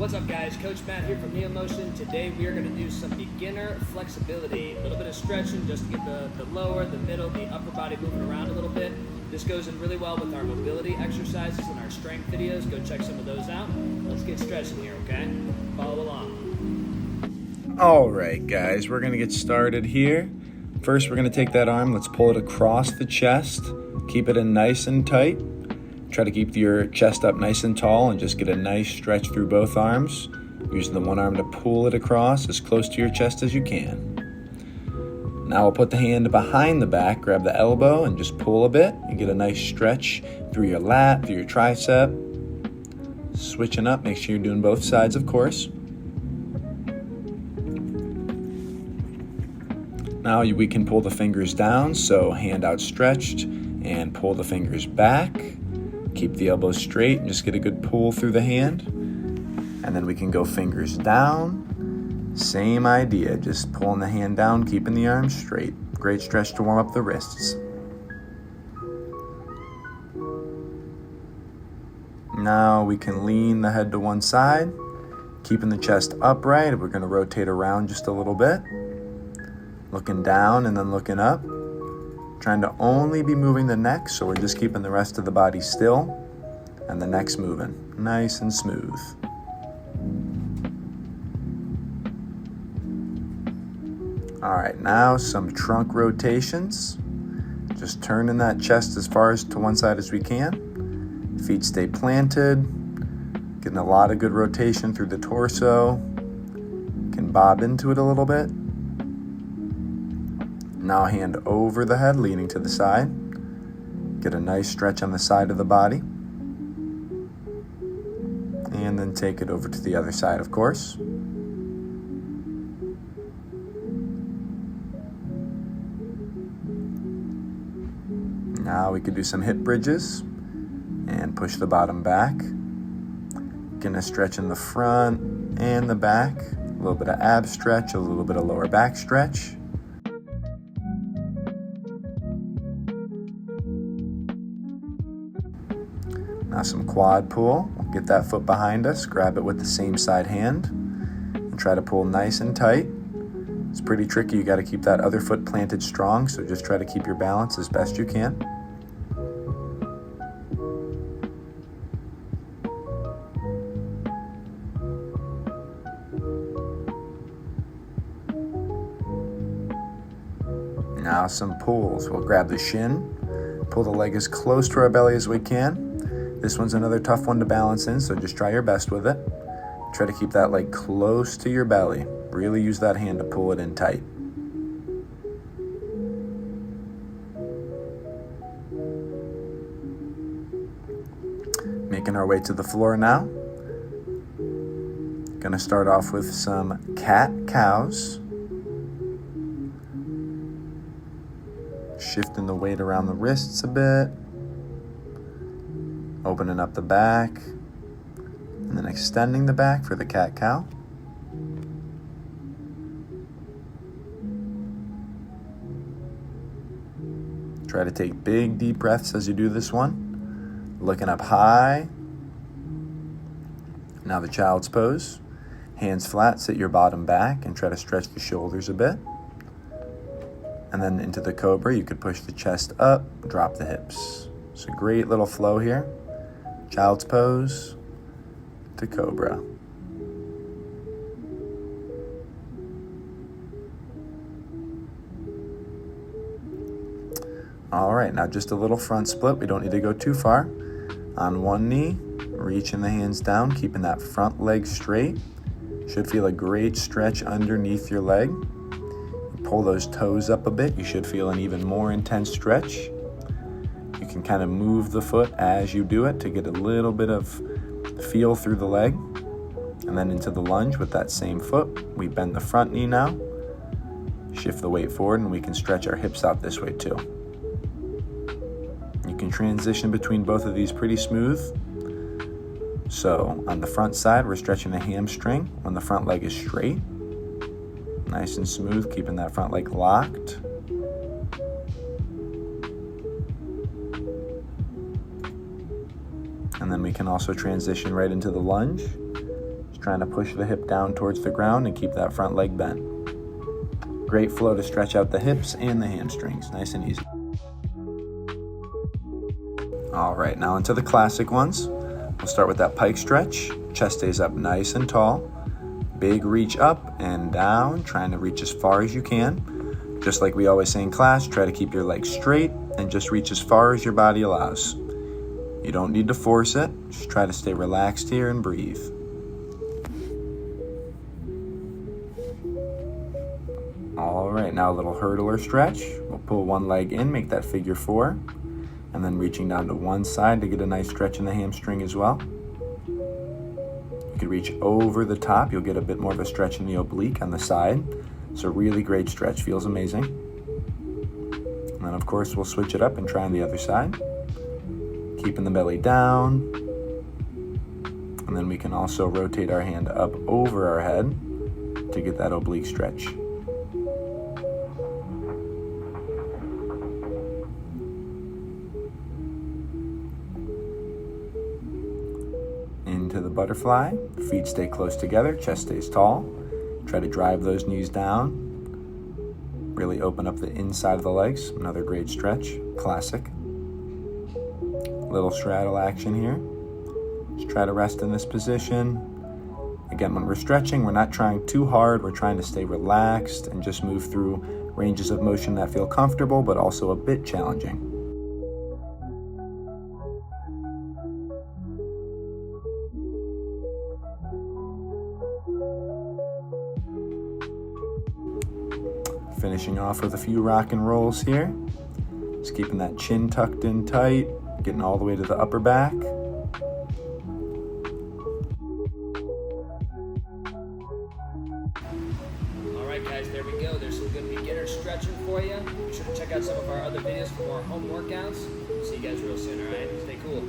What's up guys, Coach Matt here from Neo Motion. Today we are going to do some beginner flexibility. A little bit of stretching just to get the lower, the middle, the upper body moving around a little bit. This goes in really well with our mobility exercises and our strength videos. Go check some of those out. Let's get stretching here, okay? Follow along. All right guys, we're going to get started here. First we're going to take that arm, let's pull it across the chest. Keep it in nice and tight. Try to keep your chest up nice and tall and just get a nice stretch through both arms. Using the one arm to pull it across as close to your chest as you can. Now we'll put the hand behind the back, grab the elbow and just pull a bit and get a nice stretch through your lat, through your tricep. Switching up, make sure you're doing both sides of course. Now we can pull the fingers down, so hand outstretched and pull the fingers back. Keep the elbows straight and just get a good pull through the hand. And then we can go fingers down. Same idea, just pulling the hand down, keeping the arms straight. Great stretch to warm up the wrists. Now we can lean the head to one side, keeping the chest upright. We're going to rotate around just a little bit. Looking down and then looking up. Trying to only be moving the neck, so we're just keeping the rest of the body still and the neck's moving nice and smooth. All right, now some trunk rotations. Just turning that chest as far as to one side as we can. Feet stay planted. Getting a lot of good rotation through the torso. Can bob into it a little bit. Now hand over the head, leaning to the side. Get a nice stretch on the side of the body. And then take it over to the other side, of course. Now we could do some hip bridges and push the bottom back. Getting a stretch in the front and the back. A little bit of ab stretch, a little bit of lower back stretch. Now some quad pull. We'll get that foot behind us, grab it with the same side hand, and try to pull nice and tight. It's pretty tricky, you gotta keep that other foot planted strong, so just try to keep your balance as best you can. Now some pulls. We'll grab the shin, pull the leg as close to our belly as we can. This one's another tough one to balance in, so just try your best with it. Try to keep that leg close to your belly. Really use that hand to pull it in tight. Making our way to the floor now. Gonna start off with some cat-cows. Shifting the weight around the wrists a bit. Opening up the back, and then extending the back for the cat-cow. Try to take big, deep breaths as you do this one. Looking up high. Now the child's pose. Hands flat, sit your bottom back, and try to stretch the shoulders a bit. And then into the cobra, you could push the chest up, drop the hips. It's a great little flow here. Child's pose to cobra. All right, now just a little front split. We don't need to go too far. On one knee, reaching the hands down, keeping that front leg straight. Should feel a great stretch underneath your leg. Pull those toes up a bit. You should feel an even more intense stretch. You can kind of move the foot as you do it to get a little bit of feel through the leg. And then into the lunge with that same foot. We bend the front knee now. Shift the weight forward and we can stretch our hips out this way too. You can transition between both of these pretty smooth. So on the front side, we're stretching the hamstring when the front leg is straight. Nice and smooth, keeping that front leg locked. And then we can also transition right into the lunge. Just trying to push the hip down towards the ground and keep that front leg bent. Great flow to stretch out the hips and the hamstrings, nice and easy. All right, now into the classic ones. We'll start with that pike stretch. Chest stays up nice and tall. Big reach up and down, trying to reach as far as you can. Just like we always say in class, try to keep your legs straight and just reach as far as your body allows. You don't need to force it, just try to stay relaxed here and breathe. All right, now a little hurdler stretch. We'll pull one leg in, make that figure 4, and then reaching down to one side to get a nice stretch in the hamstring as well. You can reach over the top, you'll get a bit more of a stretch in the oblique on the side. So really great stretch, feels amazing. And then of course we'll switch it up and try on the other side. Keeping the belly down. And then we can also rotate our hand up over our head to get that oblique stretch. Into the butterfly, feet stay close together, chest stays tall. Try to drive those knees down. Really open up the inside of the legs. Another great stretch, classic. Little straddle action here. Just try to rest in this position. Again, when we're stretching, we're not trying too hard. We're trying to stay relaxed and just move through ranges of motion that feel comfortable, but also a bit challenging. Finishing off with a few rock and rolls here. Just keeping that chin tucked in tight, getting all the way to the upper back. All right, guys, there we go. There's some good beginner stretching for you. Be sure to check out some of our other videos for more home workouts. See you guys real soon, all right? Stay cool.